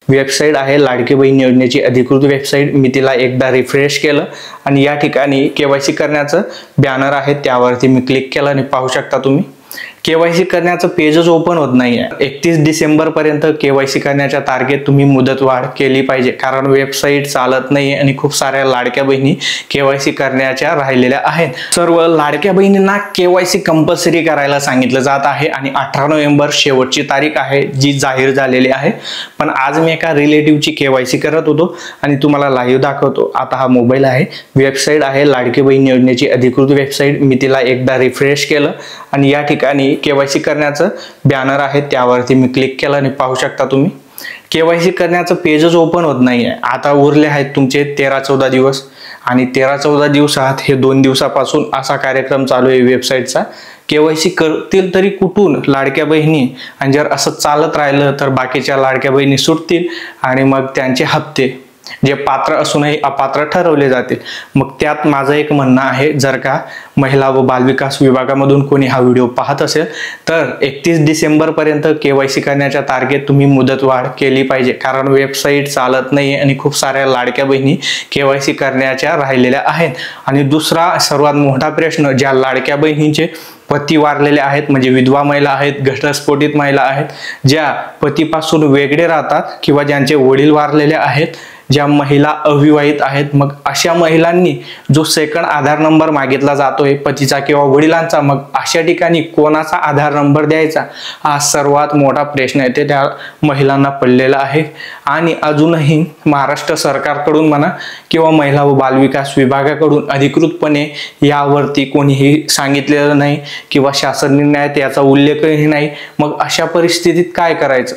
Website आहे लाडकी बहीण योजनेची अधिकृत वेबसाईट। मी तिला एकदा रिफ्रेश केलं आणि या ठिकाणी केवायसी करण्याचं बॅनर आहे त्यावरती मी क्लिक केलं आणि पाहू शकता तुम्ही केवायसी करण्याचं पेजच ओपन होत नाहीये। 31 डिसेंबर पर्यंत केवायसी करण्याच्या तारखेत तुम्ही मुदतवाढ केली पाहिजे, कारण वेबसाईट चालत नाही आणि खूप साऱ्या लाडक्या बहिणी केवायसी करण्याच्या राहिलेल्या आहेत। सर्व लाडक्या बहिणींना केवायसी कंपल्सरी करायला सांगितलं जात आहे आणि 18 नोव्हेंबर शेवटची तारीख आहे जी जाहीर झालेली आहे। पण आज मी एका रिलेटिव्हची केवायसी करत होतो आणि तुम्हाला लाईव्ह दाखवतो। आता हा मोबाईल आहे, वेबसाईट आहे लाडकी बहीण योजनेची अधिकृत वेबसाईट। मी तिला एकदा रिफ्रेश केलं आणि या ठिकाणी केवायसी करण्याचं बॅनर आहे त्यावरती मी क्लिक केलं आणि पाहू शकता तुम्ही केवायसी करण्याचं पेजच ओपन होत नाहीये। आता उरले आहेत तुमचे 13-14 दिवस आणि 13-14 दिवसात हे 2 दिवसापासून असा कार्यक्रम चालू आहे वेबसाईटचा। केवायसी करतील तरी कुठून लाडक्या बहिणी, आणि जर असं चालत राहिलं तर बाकीच्या लाडक्या बहिणी सुटतील आणि मग त्यांचे हप्ते जे पात्र असूनही अपात्र ठरवले जातील। मग त्यात माझं एक म्हणणं आहे, जर का महिला व बालविकास विभागामधून कोणी हा व्हिडिओ पाहत असेल तर 31 डिसेंबर पर्यंत केवायसी करण्याच्या तारखेत तुम्ही मुदतवाढ केली पाहिजे, कारण वेबसाईट चालत नाही आणि खूप साऱ्या लाडक्या बहिणी केवायसी करण्याच्या राहिलेल्या आहेत। आणि दुसरा सर्वात मोठा प्रश्न, ज्या लाडक्या बहिणींचे पती वारलेले आहेत, म्हणजे विधवा महिला आहेत, घटस्फोटित महिला आहेत, ज्या पतीपासून वेगळे राहतात किंवा ज्यांचे वडील वारलेले आहेत, ज्या महिला अविवाहित आहेत, मग अशा महिलांनी जो सेकंड आधार नंबर मागितला जातोय पतीचा किंवा वडिलांचा, मग अशा ठिकाणी कोणाचा आधार नंबर द्यायचा हा सर्वात मोठा प्रश्न आहे, ते त्या महिलांना पडलेला आहे। आणि अजूनही महाराष्ट्र सरकारकडून म्हणा किंवा महिला व बालविकास विभागाकडून अधिकृतपणे यावरती कोणीही सांगितलेलं नाही किंवा शासन निर्णयात याचा उल्लेखही नाही। मग अशा परिस्थितीत काय करायचं?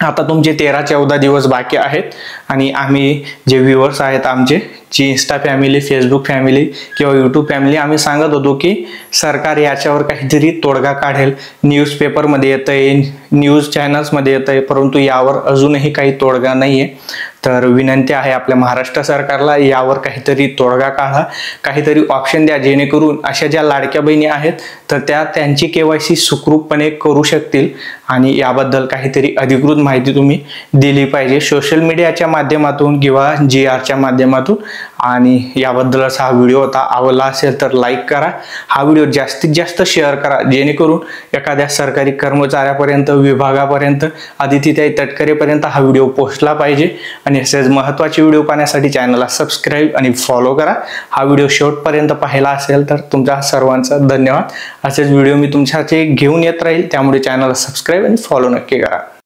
आता तुमचे 13-14 दिवस बाकी आहेत आणि आम्ही जे व्ह्यूअर्स आहेत आमचे, जी इंस्टा फॅमिली, फेसबुक फॅमिली किंवा यूट्यूब फॅमिली, आम्ही सांगत होतो की सरकार याच्यावर काहीतरी तोडगा काढेल। न्यूजपेपरमध्ये येतंय, न्यूज चॅनल्समध्ये येतंय, परंतु यावर अजूनही काही तोडगा नाहीये। तर विनंती आहे आपल्या महाराष्ट्र सरकारला, यावर काहीतरी तोडगा काढा, काहीतरी ऑप्शन द्या, जेणेकरून अशा ज्या लाडक्या बहिणी आहेत तर त्या त्यांची केवायसी सुखरूपपणे करू शकतील। आणि याबद्दल काहीतरी अधिकृत माहिती तुम्ही दिली पाहिजे सोशल मीडियाच्या माध्यमातून किंवा GRच्या माध्यमातून। आणि याबद्दलच हा व्हिडिओ होता। आवडला असेल तर लाईक करा, हा व्हिडिओ जास्तीत जास्त शेअर करा, जेणेकरून एखाद्या सरकारी कर्मचाऱ्यापर्यंत, विभागापर्यंत, आदितीताई तटकरेपर्यंत हा व्हिडिओ पोहोचला पाहिजे। आणि असेच महत्त्वाचे व्हिडिओ पाहण्यासाठी चॅनलला सबस्क्राईब आणि फॉलो करा। हा व्हिडिओ शेवटपर्यंत पाहिला असेल तर तुमच्या सर्वांचा धन्यवाद। असेच व्हिडिओ मी तुमच्यासाठी घेऊन येत राहील, त्यामुळे चॅनलला सबस्क्राईब आणि फॉलो नक्की करा।